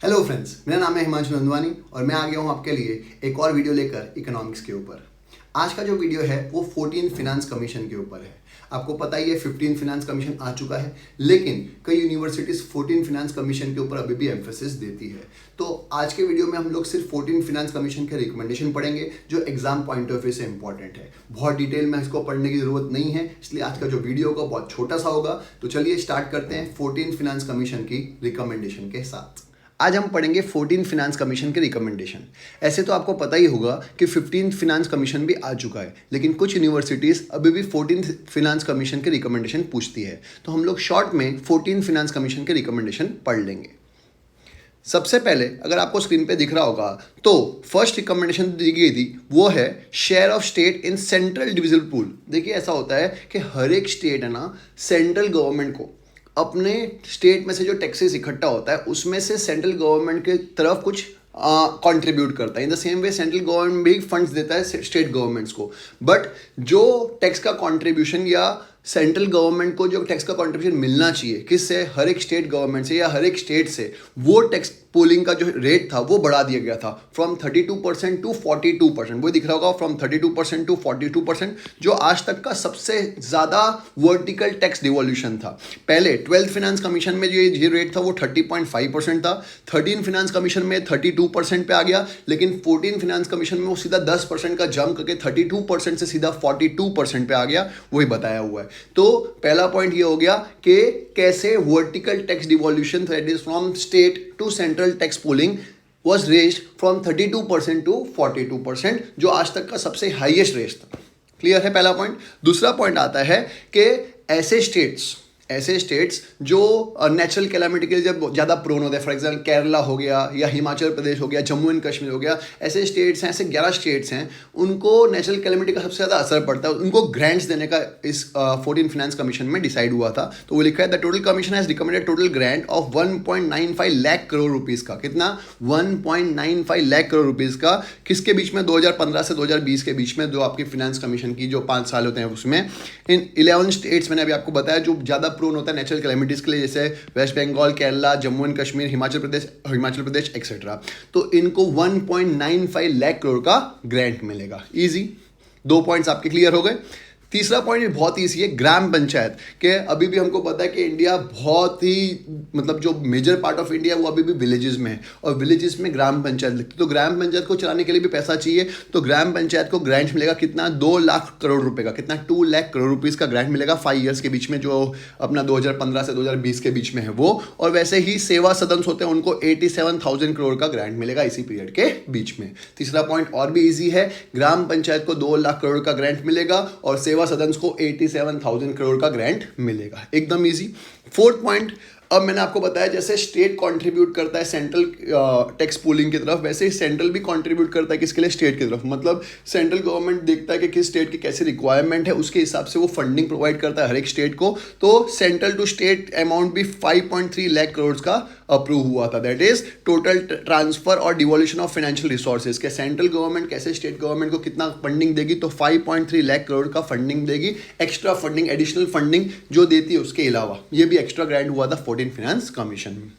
Hello friends, मेरा नाम है हिमांशु नंदवानी और मैं आ गया हूँ आपके लिए एक और वीडियो लेकर इकोनॉमिक्स के ऊपर। आज का जो वीडियो है वो 14 फिनांस कमीशन के ऊपर है। आपको पता ही है 15 फिनांस कमीशन आ चुका है, लेकिन कई यूनिवर्सिटीज 14 फिनांस कमीशन के ऊपर अभी भी एम्फेसिस देती है। तो आज के वीडियो में हम लोग सिर्फ 14 फिनांस कमीशन के रिकमेंडेशन पढ़ेंगे जो एग्जाम पॉइंट ऑफ व्यू से इंपॉर्टेंट है। बहुत डिटेल में इसको पढ़ने की जरूरत नहीं है, इसलिए आज का जो वीडियो होगा बहुत छोटा सा होगा। तो चलिए स्टार्ट करते हैं 14 फिनांस कमीशन की रिकमेंडेशन के साथ। आज हम पढ़ेंगे 14 फिनांस कमीशन के रिकमेंडेशन। ऐसे तो आपको पता ही होगा कि 15 फिनांस कमीशन भी आ चुका है, लेकिन कुछ यूनिवर्सिटीज़ अभी भी 14 फिनांस कमीशन के रिकमेंडेशन पूछती है। तो हम लोग शॉर्ट में 14 फिनांस कमीशन के रिकमेंडेशन पढ़ लेंगे। सबसे पहले अगर आपको स्क्रीन पे दिख रहा होगा तो फर्स्ट रिकमेंडेशन दी गई थी वो है share of state in central divisible pool. देखिए ऐसा होता है कि हर एक स्टेट है ना, सेंट्रल गवर्नमेंट को अपने स्टेट में से जो टैक्सेस इकट्ठा होता है उसमें से सेंट्रल गवर्नमेंट के तरफ कुछ कंट्रीब्यूट करता है। In the same way central government भी फंड्स देता है स्टेट गवर्नमेंट्स को, बट जो टैक्स का कंट्रीब्यूशन या सेंट्रल गवर्नमेंट को जो टैक्स का कंट्रीब्यूशन मिलना चाहिए किससे, हर एक स्टेट गवर्नमेंट से या हर एक स्टेट से, वो टैक्स पोलिंग का जो रेट था वो बढ़ा दिया गया था फ्रॉम 32% टू 42%। वो दिख रहा होगा फ्रॉम 32% टू 42%, जो आज तक का सबसे ज़्यादा वर्टिकल टैक्स डिवोल्यूशन था। पहले 12th फिनांस कमीशन में जो ये रेट था वो 30.5% था, 13 फिनांस कमीशन में 32% पे आ गया, लेकिन 14 फिनांस कमीशन में वो सीधा 10% का जंप करके 32% से सीधा 42% पे आ गया। वही बताया हुआ है। तो पहला पॉइंट ये हो गया कि कैसे vertical tax devolution that is from state to central tax pooling was raised from 32% to 42%, जो आज तक का सबसे हाईएस्ट रेस था। क्लियर है पहला पॉइंट। दूसरा पॉइंट आता है कि ऐसे स्टेट्स जो नेचुरल कैलामिटी के लिए जब ज़्यादा प्रोन होते हैं, फॉर एग्जाम्पल केरला हो गया या हिमाचल प्रदेश हो गया, जम्मू एंड कश्मीर हो गया, ऐसे स्टेट्स हैं, ऐसे 11 स्टेट्स हैं, उनको नेचुरल कैलामिटी का सबसे ज़्यादा असर पड़ता है, उनको ग्रांट्स देने का इस 14 फिनांस कमीशन में डिसाइड हुआ था। तो वो लिखा है the total commission has recommended total grant of 1.95 lakh crore rupees का। कितना? 1.95 लाख करोड़ रुपीज़ का। किसके बीच में? 2015 से 2020 के बीच में, जो आपकी फिनांस कमीशन की जो 5 साल होते हैं उसमें इन 11 स्टेट्स मैंने अभी आपको बताया जो ज़्यादा प्रोन होता है नेचुरल कैलेमिटीज़ के लिए, जैसे वेस्ट बंगाल, केरला, जम्मू एंड कश्मीर, हिमाचल प्रदेश एक्सेट्रा। तो इनको 1.95 लाख करोड़ का ग्रांट मिलेगा। इजी, 2 पॉइंट्स आपके क्लियर हो गए। तीसरा पॉइंट बहुत ईजी है, ग्राम पंचायत के। अभी भी हमको पता है कि इंडिया बहुत ही मतलब जो मेजर पार्ट ऑफ इंडिया वो अभी भी विलेजेस में है, और विलेजेस में ग्राम पंचायत लगती है। तो ग्राम पंचायत को चलाने के लिए भी पैसा चाहिए, तो ग्राम पंचायत को ग्रांट मिलेगा कितना? 2 लाख करोड़ रुपए का। कितना? 2 लाख करोड़ रुपीज़ का ग्रांट मिलेगा 5 ईयर्स के बीच में, जो अपना 2015 से 2020 के बीच में है वो। और वैसे ही सेवा सदन होते हैं, उनको 87,000 करोड़ का ग्रांट मिलेगा इसी पीरियड के बीच में। तीसरा पॉइंट और भी ईजी है, ग्राम पंचायत को 2 लाख करोड़ का ग्रांट मिलेगा और सेवा सदन को 87,000 करोड़ का ग्रांट मिलेगा। एकदम इजी। फोर्थ पॉइंट, अब मैंने आपको बताया जैसे स्टेट कंट्रीब्यूट करता है सेंट्रल टैक्स पूलिंग की तरफ, वैसे ही सेंट्रल भी कंट्रीब्यूट करता है किसके लिए? स्टेट की तरफ। मतलब सेंट्रल गवर्नमेंट देखता है कि किस स्टेट की कैसी रिक्वायरमेंट है, उसके हिसाब से वो फंडिंग प्रोवाइड करता है हर एक स्टेट को। तो सेंट्रल टू स्टेट अमाउंट भी 5.3 लाख करोड़ का अप्रूव हुआ था। दैट इज टोटल ट्रांसफर और डिवोल्यूशन ऑफ फाइनेंशियल रिसोर्सेज के सेंट्रल गवर्नमेंट कैसे स्टेट गवर्नमेंट को कितना फंडिंग देगी, तो 5.3 लाख करोड़ का फंडिंग देगी। एक्स्ट्रा फंडिंग, एडिशनल फंडिंग जो देती है उसके अलावा, ये भी एक्स्ट्रा ग्रांट हुआ था 14 फिनांस कमीशन में।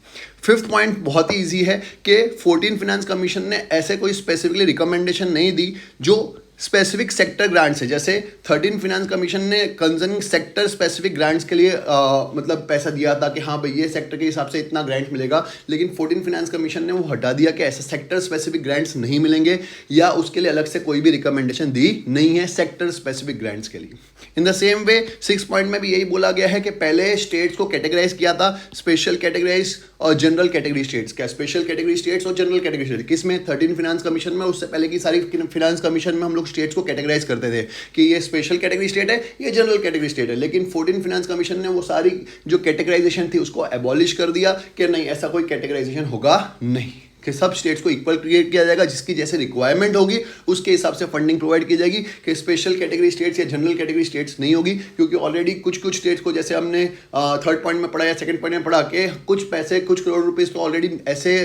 फिफ्थ पॉइंट बहुत ही इजी है कि 14 फिनांस कमीशन ने ऐसे कोई स्पेसिफिकली रिकमेंडेशन नहीं दी जो स्पेसिफिक सेक्टर ग्रांट्स है। जैसे 13 फिनांस कमीशन ने कंसर्निंग सेक्टर स्पेसिफिक ग्रांट्स के लिए मतलब पैसा दिया था कि हाँ भाई ये सेक्टर के हिसाब से इतना ग्रांट मिलेगा, लेकिन 14 फिनांस कमीशन ने वो हटा दिया कि ऐसे सेक्टर स्पेसिफिक ग्रांट्स नहीं मिलेंगे, या उसके लिए अलग से कोई भी रिकमेंडेशन दी नहीं है सेक्टर स्पेसिफिक ग्रांट्स के लिए। In the same way 6 point में भी यही बोला गया है कि पहले स्टेट्स को कैटेगराइज किया था, स्पेशल कैटेगराइज और जनरल कैटेगरी स्टेट्स। क्या? स्पेशल कैटेगरी स्टेट्स और जनरल कैटेगरी स्टेट्स। किसमें? 13 फिनांस कमीशन में। उससे पहले की सारी फिनांस कमीशन में हम लोग स्टेट्स को कैटेगराइज करते थे कि ये स्पेशल कैटेगरी स्टेट है, ये जनरल कैटेगरी स्टेट है। लेकिन 14 फिनांस कमीशन ने वो सारी जो कैटेगराइजेशन थी उसको एबॉलिश कर दिया कि नहीं, ऐसा कोई कैटेगराइजेशन होगा नहीं, कि सब स्टेट्स को इक्वल क्रिएट किया जाएगा, जिसकी जैसे रिक्वायरमेंट होगी उसके हिसाब से फंडिंग प्रोवाइड की जाएगी। कि स्पेशल कैटेगरी स्टेट्स या जनरल कैटेगरी स्टेट्स नहीं होगी, क्योंकि ऑलरेडी कुछ स्टेट्स को, जैसे हमने थर्ड पॉइंट में पढ़ा या सेकंड पॉइंट में पढ़ा, कि कुछ पैसे, कुछ करोड़ रुपीस तो ऑलरेडी ऐसे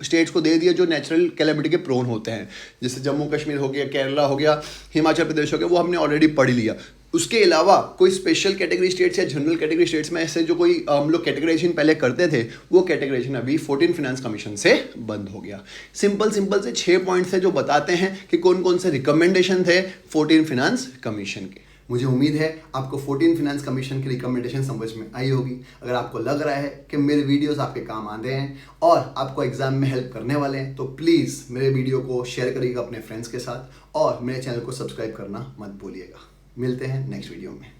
स्टेट्स को दे दिए जो नेचुरल कैलेमिटी के प्रोन होते हैं, जैसे जम्मू कश्मीर हो गया, केरला हो गया, हिमाचल प्रदेश हो गया, वो हमने ऑलरेडी पढ़ लिया। उसके अलावा कोई स्पेशल कैटेगरी स्टेट्स या जनरल कैटेगरी स्टेट्स में ऐसे जो कोई हम लोग कैटेगराइजेशन पहले करते थे, वो कैटेगराइजेशन अभी 14 फिनेंस कमीशन से बंद हो गया। सिंपल से 6 पॉइंट्स है जो बताते हैं कि कौन कौन से रिकमेंडेशन थे 14 फिनेंस कमीशन के। मुझे उम्मीद है आपको 14 फिनेंस कमीशन की रिकमेंडेशन समझ में आई होगी। अगर आपको लग रहा है कि मेरे वीडियोस आपके काम आते हैं और आपको एग्जाम में हेल्प करने वाले हैं, तो प्लीज़ मेरे वीडियो को शेयर करिएगा अपने फ्रेंड्स के साथ और मेरे चैनल को सब्सक्राइब करना मत भूलिएगा। मिलते हैं नेक्स्ट वीडियो में।